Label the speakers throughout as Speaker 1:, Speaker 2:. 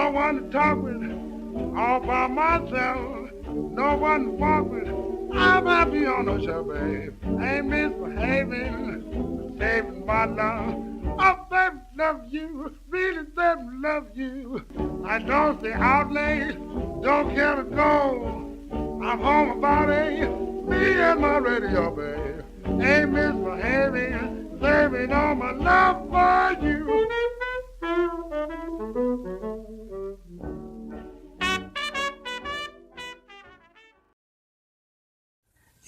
Speaker 1: No one to talk with, all by myself. No one to walk with. I'm happy on the show, babe. Ain't misbehaving, saving my love. Oh, baby, love you, really, baby, love you. I don't stay out late, don't care to go. I'm home about 8, me and my radio, babe. Ain't misbehaving, saving all my love for you.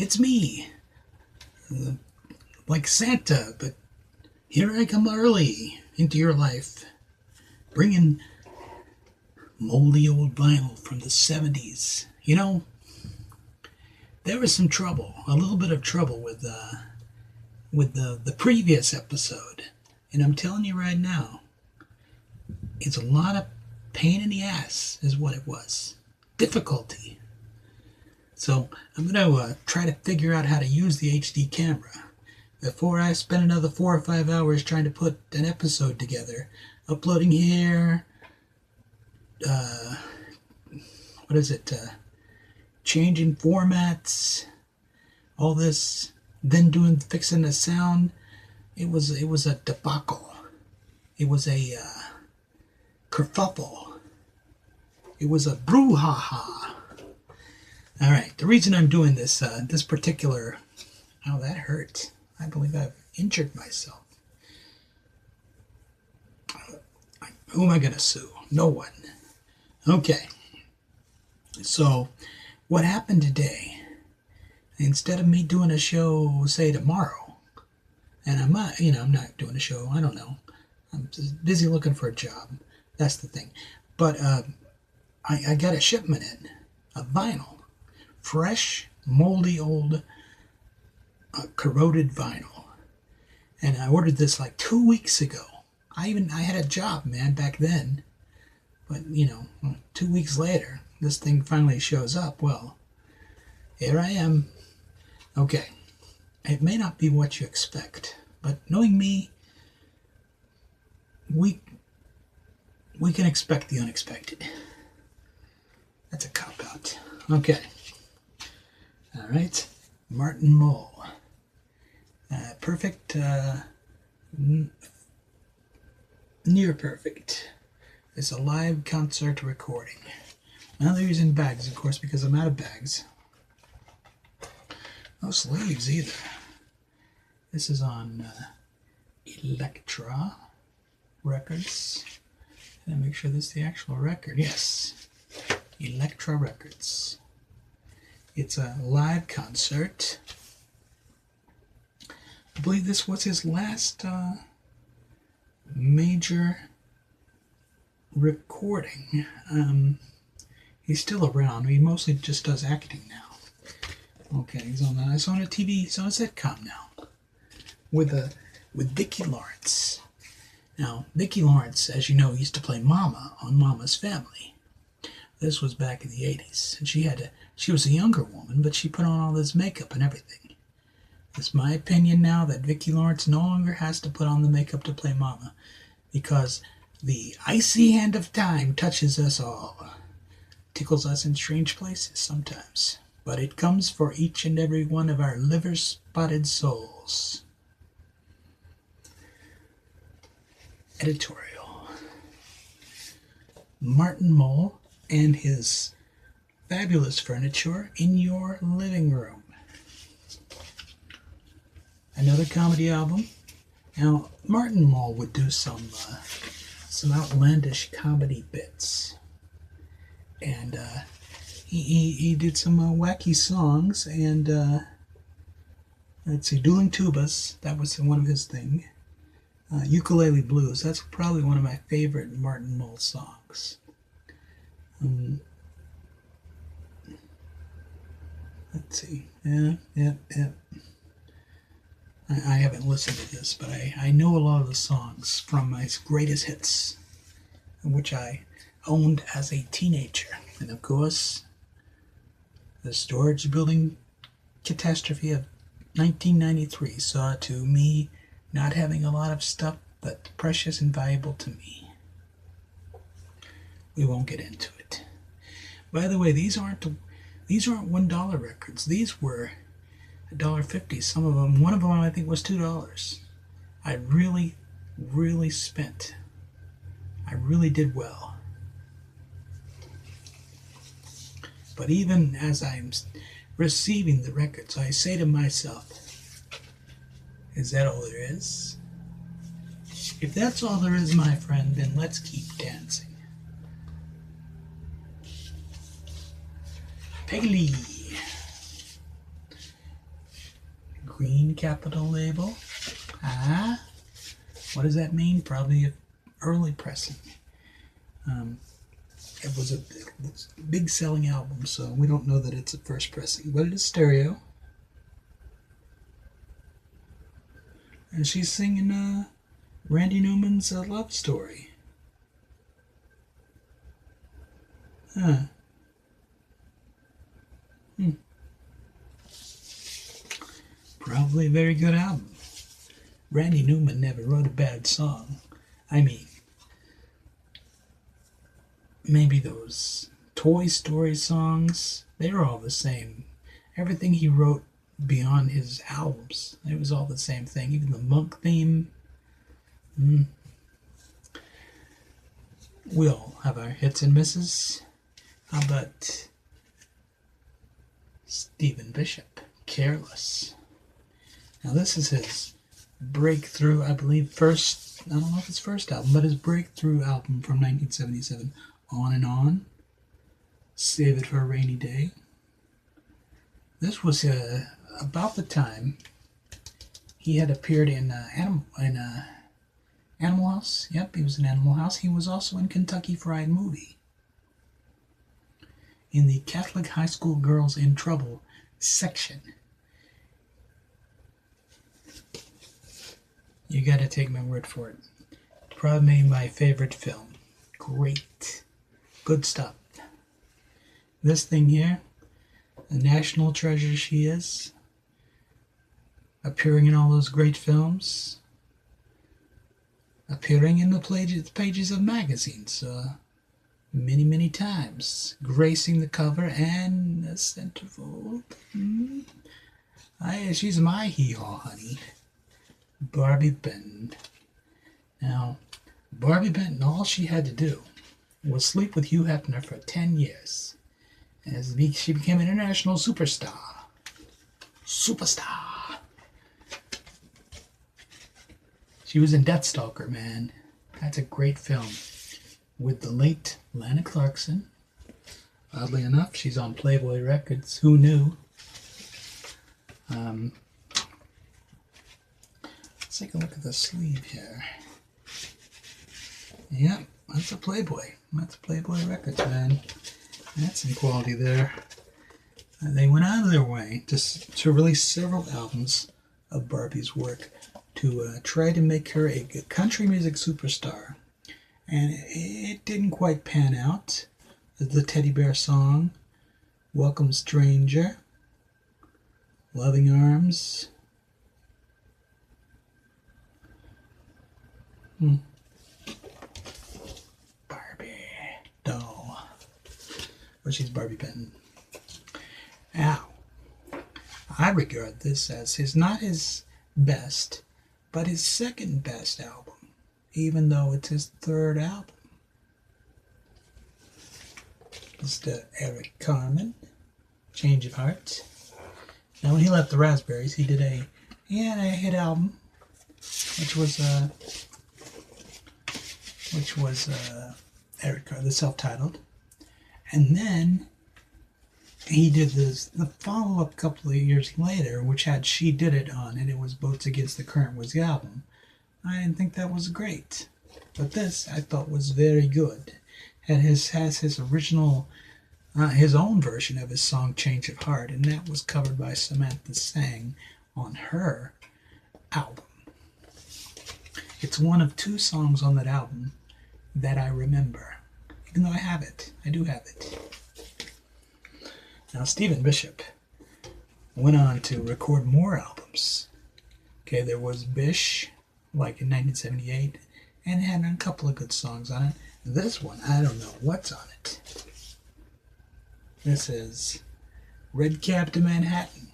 Speaker 2: It's me, like Santa, but here I come early into your life, bringing moldy old vinyl from the 70s. You know, there was some trouble, a little bit of trouble with the previous episode, and I'm telling you right now, it's a lot of pain in the ass is what it was, difficulty. So I'm going to try to figure out how to use the HD camera before I spend another 4 or 5 hours trying to put an episode together, uploading here, changing formats, all this, then fixing the sound. It was a debacle. It was a kerfuffle. It was a brouhaha. All right, the reason I'm doing this, this particular, oh, that hurt. I believe I've injured myself. Who am I going to sue? No one. Okay. So, what happened today, instead of me doing a show, say, tomorrow, and I'm not doing a show, I don't know. I'm just busy looking for a job. That's the thing. But I got a shipment in of vinyl. Fresh, moldy, old, corroded vinyl. And I ordered this like 2 weeks ago. I had a job, man, back then. But, 2 weeks later, this thing finally shows up. Well, here I am. Okay. It may not be what you expect, but knowing me, we can expect the unexpected. That's a cop-out. Okay. All right, Martin Mull. Perfect, near perfect. It's a live concert recording. Now they're using bags, of course, because I'm out of bags. No sleeves either. This is on Elektra Records. Can I make sure this is the actual record? Yes, Elektra Records. It's a live concert. I believe this was his last major recording. He's still around. He mostly just does acting now. Okay, he's on a TV. He's on a sitcom now with Vicki Lawrence. Now, Vicki Lawrence, as you know, used to play Mama on Mama's Family. This was back in the 80s, and she was a younger woman, but she put on all this makeup and everything. It's my opinion now that Vicki Lawrence no longer has to put on the makeup to play Mama, because the icy hand of time touches us all. Tickles us in strange places sometimes, but it comes for each and every one of our liver-spotted souls. Editorial. Martin Mull and his fabulous furniture in your living room. Another comedy album. Now, Martin Mull would do some outlandish comedy bits. And he did some wacky songs, and let's see, Dueling Tubas, that was one of his things. Ukulele Blues, that's probably one of my favorite Martin Mull songs. Let's see. Yeah. I haven't listened to this, but I know a lot of the songs from my greatest hits, which I owned as a teenager. And of course, the storage building catastrophe of 1993 saw to me not having a lot of stuff but precious and valuable to me. We won't get into it. By the way, these aren't $1 records. These were $1.50. Some of them, one of them I think was $2. I really, really spent. I really did well. But even as I'm receiving the records, I say to myself, is that all there is? If that's all there is, my friend, then let's keep dancing. Peggy Lee. Green capital label. Ah, what does that mean? Probably an early pressing. It was a big selling album, so we don't know that it's a first pressing, but it is stereo. And she's singing Randy Newman's Love Story. Huh. Probably a very good album. Randy Newman never wrote a bad song. I mean, maybe those Toy Story songs, they were all the same. Everything he wrote beyond his albums, it was all the same thing. Even the Monk theme. We all have our hits and misses. How about Stephen Bishop, Careless? Now this is his breakthrough, I believe, I don't know if it's first album, but his breakthrough album from 1977, On and On, Save It for a Rainy Day. This was about the time he had appeared in Animal House. Yep, he was in Animal House. He was also in Kentucky Fried Movie. In the Catholic High School Girls in Trouble section. You gotta take my word for it. Probably my favorite film. Great. Good stuff. This thing here, a national treasure she is. Appearing in all those great films. Appearing in the pages of magazines many, many times. Gracing the cover and the centerfold. She's my hee-haw, honey. Barbie Benton. Now, Barbie Benton, all she had to do was sleep with Hugh Hefner for 10 years. As she became an international superstar. Superstar. She was in Deathstalker, man. That's a great film. With the late Lana Clarkson. Oddly enough, she's on Playboy Records. Who knew? Let's take a look at the sleeve here. Yep, that's a Playboy. That's Playboy Records, man. That's some quality there. They went out of their way to release several albums of Barbie's work to try to make her a country music superstar. And it didn't quite pan out. The Teddy Bear Song, Welcome Stranger, Loving Arms. Barbie doll. But she's Barbie Benton. Now, I regard this as not his best, but his second best album, even though it's his third album. Mr. Eric Carmen, Change of Heart. Now, when he left the Raspberries, he had a hit album, which was Eric Carmen, the self-titled, and then he did the follow-up couple of years later, which had She Did It on it. It was Boats Against the Current was the album. I didn't think that was great, but this I thought was very good. And has his original, his own version of his song Change of Heart, and that was covered by Samantha Sang on her album. It's one of two songs on that album that I remember, even though I have it. I do have it. Now, Stephen Bishop went on to record more albums. Okay, there was Bish, like in 1978, and had a couple of good songs on it. This one, I don't know what's on it. This is Red Cab to Manhattan.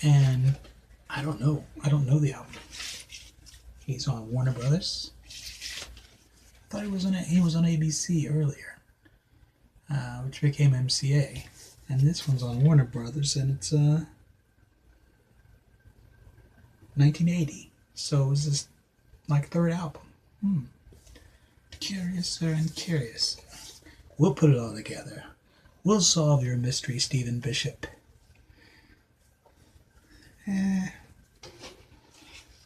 Speaker 2: And I don't know the album. He's on Warner Brothers. I thought he was on ABC earlier, which became MCA. And this one's on Warner Brothers, and it's 1980. So it was this like third album. Curiouser and curious. We'll put it all together. We'll solve your mystery, Stephen Bishop.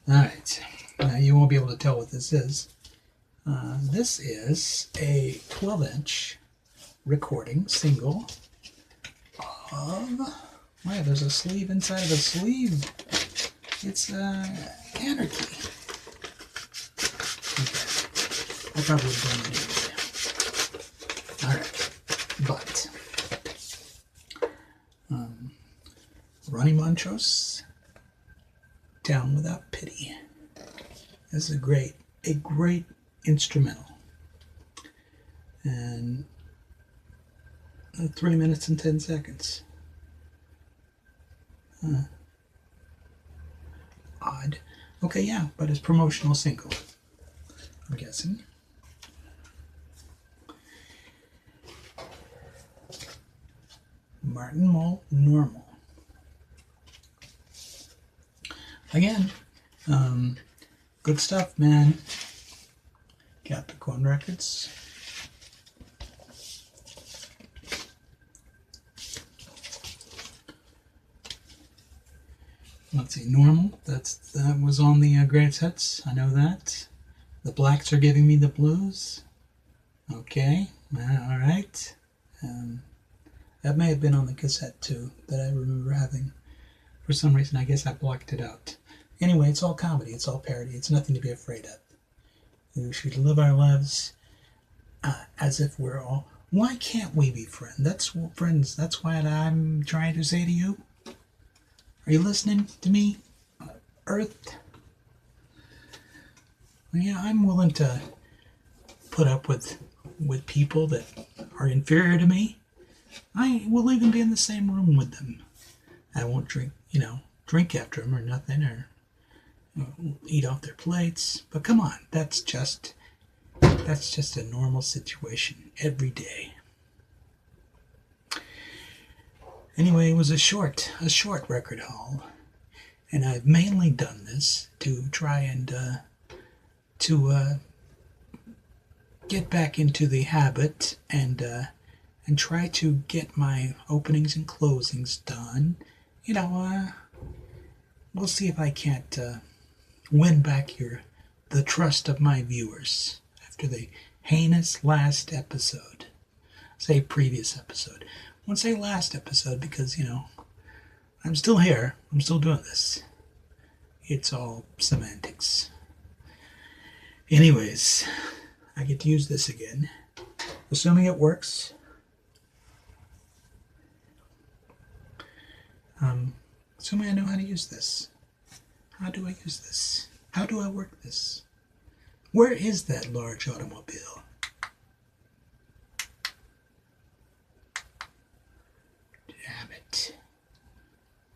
Speaker 2: Alright. Now you won't be able to tell what this is. This is a 12-inch recording single of... Wow, there's a sleeve inside of a sleeve. It's Anarchy. Okay. I probably would have done that anyway. Alright. But Ronnie Montrose, Down Without Pity. This is a great instrumental. And 3 minutes and 10 seconds. Odd. Okay, yeah, but it's promotional single, I'm guessing. Martin Mull, Normal. Again, good stuff, man. Capricorn Records. Let's see, Normal. That was on the greatest hits. I know that. The Blacks Are Giving Me the Blues. Okay, all right. That may have been on the cassette too, that I remember having. For some reason, I guess I blocked it out. Anyway, it's all comedy. It's all parody. It's nothing to be afraid of. We should live our lives as if we're all... Why can't we be friends? That's what I'm trying to say to you. Are you listening to me, Earth? Yeah, I'm willing to put up with people that are inferior to me. I will even be in the same room with them. I won't drink after them or nothing, or eat off their plates. But come on, that's just a normal situation every day. Anyway, it was a short record haul, and I've mainly done this to try and get back into the habit and try to get my openings and closings done. We'll see if I can't win back the trust of my viewers after the heinous last episode. Say previous episode. I won't say last episode because, I'm still here. I'm still doing this. It's all semantics. Anyways, I get to use this again. Assuming it works. Assuming I know how to use this. How do I use this? How do I work this? Where is that large automobile?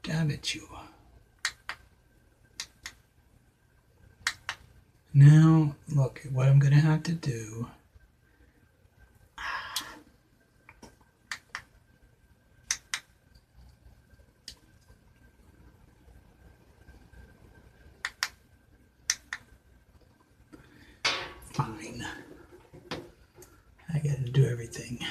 Speaker 2: Damn it, you. Now, look at what I'm going to have to do. Fine. I got to do everything.